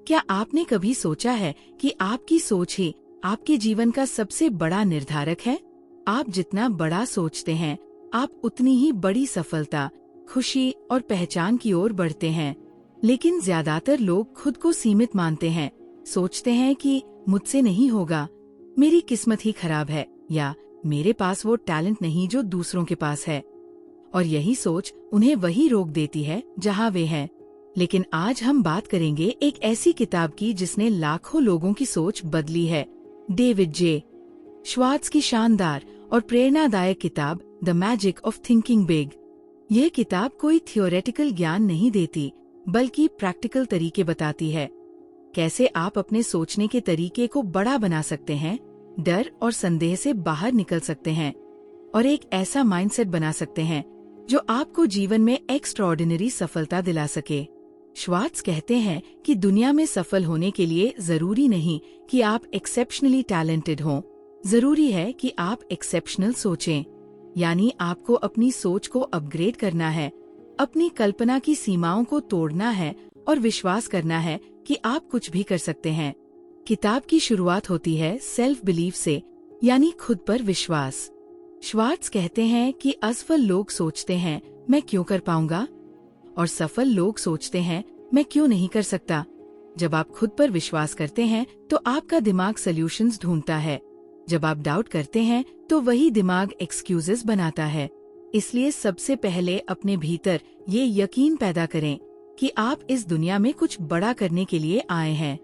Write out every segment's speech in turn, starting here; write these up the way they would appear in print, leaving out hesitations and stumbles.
क्या आपने कभी सोचा है कि आपकी सोच ही आपके जीवन का सबसे बड़ा निर्धारक है? आप जितना बड़ा सोचते हैं, आप उतनी ही बड़ी सफलता, खुशी और पहचान की ओर बढ़ते हैं। लेकिन ज्यादातर लोग खुद को सीमित मानते हैं, सोचते हैं कि मुझसे नहीं होगा, मेरी किस्मत ही खराब है, या मेरे पास वो टैलेंट नहीं जो दूसरों के पास है। और यही सोच उन्हें वही रोक देती है जहाँ वे हैं। लेकिन आज हम बात करेंगे एक ऐसी किताब की जिसने लाखों लोगों की सोच बदली है। डेविड जे श्वार्ट्ज की शानदार और प्रेरणादायक किताब the magic of thinking big. यह किताब कोई थियोरेटिकल ज्ञान नहीं देती, बल्कि प्रैक्टिकल तरीके बताती है। कैसे आप अपने सोचने के तरीके को बड़ा बना सकते हैं, डर और संदेह से बाहर निकल सकते हैं, और एक ऐसा माइंडसेट बना सकते हैं जो आपको जीवन में एक्स्ट्राऑर्डिनरी सफलता दिला सके। श्वार्ट्ज कहते हैं कि दुनिया में सफल होने के लिए जरूरी नहीं कि आप एक्सेप्शनली टैलेंटेड हों, जरूरी है कि आप एक्सेप्शनल सोचें। यानी आपको अपनी सोच को अपग्रेड करना है, अपनी कल्पना की सीमाओं को तोड़ना है और विश्वास करना है कि आप कुछ भी कर सकते हैं। किताब की शुरुआत होती है सेल्फ बिलीफ से, यानी खुद पर विश्वास। श्वार्ट्ज कहते हैं कि असफल लोग सोचते हैं मैं क्यों कर पाऊंगा, और सफल लोग सोचते हैं मैं क्यों नहीं कर सकता। जब आप खुद पर विश्वास करते हैं तो आपका दिमाग सॉल्यूशंस ढूंढता है। जब आप डाउट करते हैं तो वही दिमाग एक्सक्यूजेस बनाता है। इसलिए सबसे पहले अपने भीतर ये यकीन पैदा करें कि आप इस दुनिया में कुछ बड़ा करने के लिए आए हैं।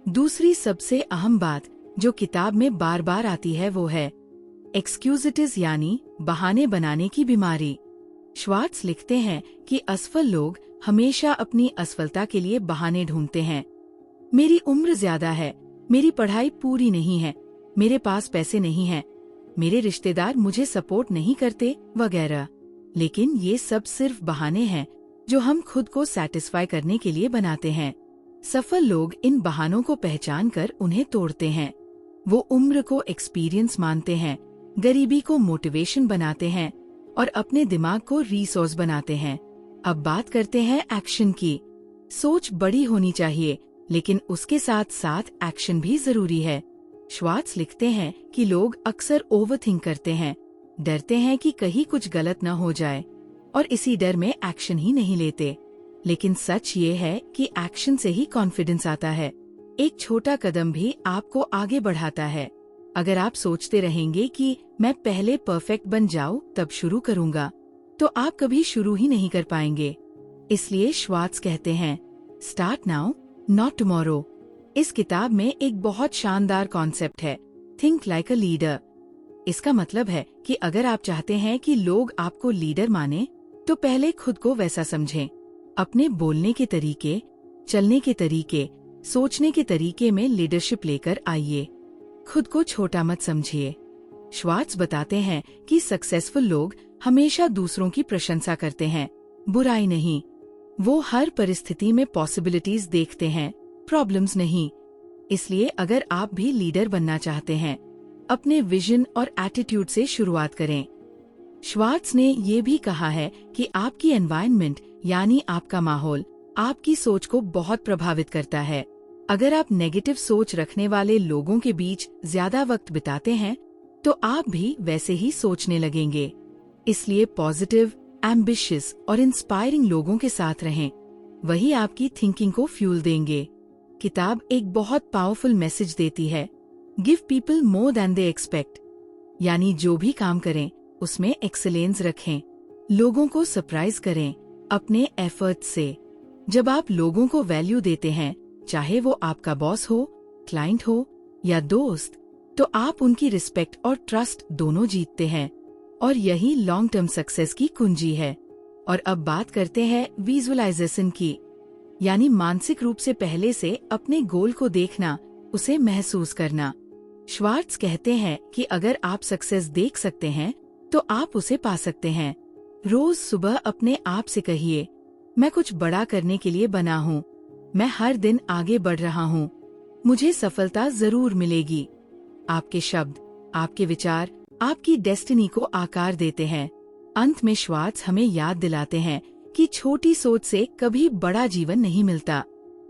दूसरी सबसे अहम बात जो किताब में बार बार आती है वो है एक्सक्यूजिटिज, यानी बहाने बनाने की बीमारी। श्वार्ट्ज लिखते हैं कि असफल लोग हमेशा अपनी असफलता के लिए बहाने ढूंढते हैं। मेरी उम्र ज्यादा है, मेरी पढ़ाई पूरी नहीं है, मेरे पास पैसे नहीं हैं, मेरे रिश्तेदार मुझे सपोर्ट नहीं करते, वगैरह। लेकिन ये सब सिर्फ बहाने हैं जो हम खुद को सैटिस्फाई करने के लिए बनाते हैं। सफल लोग इन बहानों को पहचान कर उन्हें तोड़ते हैं। वो उम्र को एक्सपीरियंस मानते हैं, गरीबी को मोटिवेशन बनाते हैं और अपने दिमाग को रिसोर्स बनाते हैं। अब बात करते हैं एक्शन की। सोच बड़ी होनी चाहिए, लेकिन उसके साथ साथ एक्शन भी जरूरी है। श्वार्ट्ज लिखते हैं कि लोग अक्सर ओवरथिंक करते हैं, डरते हैं कि कहीं कुछ गलत न हो जाए, और इसी डर में एक्शन ही नहीं लेते। लेकिन सच ये है कि एक्शन से ही कॉन्फिडेंस आता है। एक छोटा कदम भी आपको आगे बढ़ाता है। अगर आप सोचते रहेंगे कि मैं पहले परफेक्ट बन जाऊं तब शुरू करूंगा, तो आप कभी शुरू ही नहीं कर पाएंगे। इसलिए श्वार्ट्ज कहते हैं स्टार्ट नाउ नॉट टुमारो। इस किताब में एक बहुत शानदार कॉन्सेप्ट है, थिंक लाइक अ लीडर। इसका मतलब है कि अगर आप चाहते हैं कि लोग आपको लीडर माने, तो पहले खुद को वैसा समझें। अपने बोलने के तरीके, चलने के तरीके, सोचने के तरीके में लीडरशिप लेकर आइए। खुद को छोटा मत समझिए। श्वार्ट्ज बताते हैं कि सक्सेसफुल लोग हमेशा दूसरों की प्रशंसा करते हैं, बुराई नहीं। वो हर परिस्थिति में पॉसिबिलिटीज देखते हैं, प्रॉब्लम्स नहीं। इसलिए अगर आप भी लीडर बनना चाहते हैं, अपने विजन और एटीट्यूड से शुरुआत करें। श्वार्ट्ज ने ये भी कहा है कि आपकी एनवायरनमेंट, यानी आपका माहौल, आपकी सोच को बहुत प्रभावित करता है। अगर आप नेगेटिव सोच रखने वाले लोगों के बीच ज्यादा वक्त बिताते हैं, तो आप भी वैसे ही सोचने लगेंगे। इसलिए पॉजिटिव, एम्बिशियस और इंस्पायरिंग लोगों के साथ रहें, वही आपकी थिंकिंग को फ्यूल देंगे। किताब एक बहुत पावरफुल मैसेज देती है, give people more than they expect. यानी जो भी काम करें उसमें एक्सीलेंस रखें, लोगों को सरप्राइज करें अपने एफर्ट्स से। जब आप लोगों को वैल्यू देते हैं, चाहे वो आपका बॉस हो, क्लाइंट हो या दोस्त, तो आप उनकी रिस्पेक्ट और ट्रस्ट दोनों जीतते हैं, और यही लॉन्ग टर्म सक्सेस की कुंजी है। और अब बात करते हैं विजुअलाइजेशन की, यानी मानसिक रूप से पहले से अपने गोल को देखना, उसे महसूस करना। श्वार्ट्ज कहते हैं कि अगर आप सक्सेस देख सकते हैं तो आप उसे पा सकते हैं। रोज सुबह अपने आप से कहिए, मैं कुछ बड़ा करने के लिए बना हूँ, मैं हर दिन आगे बढ़ रहा हूँ, मुझे सफलता जरूर मिलेगी। आपके शब्द, आपके विचार आपकी डेस्टिनी को आकार देते हैं। अंत में श्वार्ट्ज हमें याद दिलाते हैं कि छोटी सोच से कभी बड़ा जीवन नहीं मिलता।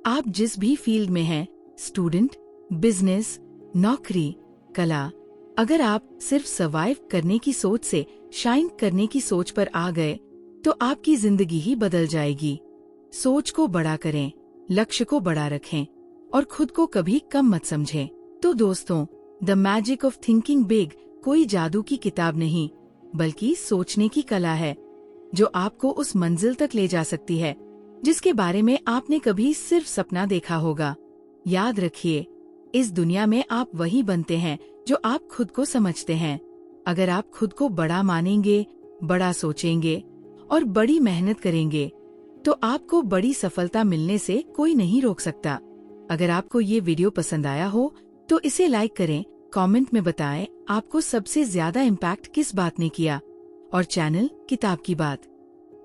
आप जिस भी फील्ड में हैं, स्टूडेंट, बिजनेस, नौकरी, कला, अगर आप सिर्फ सर्वाइव करने की सोच से शाइन करने की सोच पर आ गए तो आपकी जिंदगी ही बदल जाएगी। सोच को बड़ा करें, लक्ष्य को बड़ा रखें और खुद को कभी कम मत समझें। तो दोस्तों, the magic of thinking big कोई जादू की किताब नहीं, बल्कि सोचने की कला है जो आपको उस मंजिल तक ले जा सकती है जिसके बारे में आपने कभी सिर्फ सपना देखा होगा। याद रखिए, इस दुनिया में आप वही बनते हैं जो आप खुद को समझते हैं। अगर आप खुद को बड़ा मानेंगे, बड़ा सोचेंगे और बड़ी मेहनत करेंगे तो आपको बड़ी सफलता मिलने से कोई नहीं रोक सकता। अगर आपको ये वीडियो पसंद आया हो तो इसे लाइक करें, कमेंट में बताएं आपको सबसे ज्यादा इम्पैक्ट किस बात ने किया और चैनल किताब की बात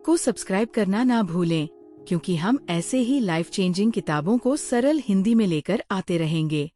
को सब्सक्राइब करना ना भूलें, क्योंकि हम ऐसे ही लाइफ चेंजिंग किताबों को सरल हिंदी में लेकर आते रहेंगे।